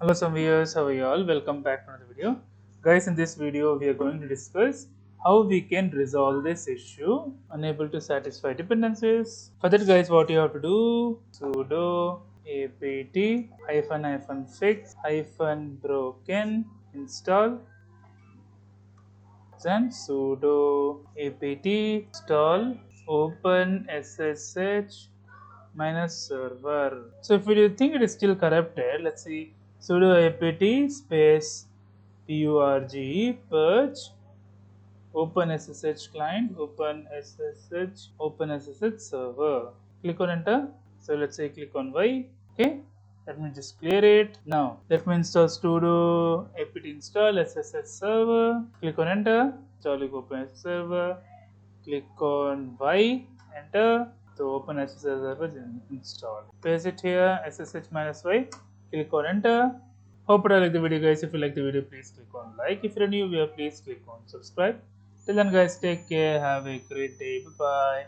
Hello some viewers, how are you all? Welcome back to another video. Guys, in this video we are going to discuss how we can resolve this issue unable to satisfy dependencies. For that guys, what you have to do, sudo apt fix broken install and sudo apt install open ssh minus server. So if you think it is still corrupted, let's see sudo apt space purge open ssh client open ssh server. Click on enter. So let's say click on y. Okay, let me just clear it. Now let me install sudo apt install ssh server. Click on enter. Install open ssh server. Click on y. Enter. So open SSH server is installed. Paste it here, SSH minus y. Click on enter. Hope you like the video guys. If you like the video, please click on like. If you're new here, please click on subscribe. Till then guys, take care. Have a great day. Bye bye.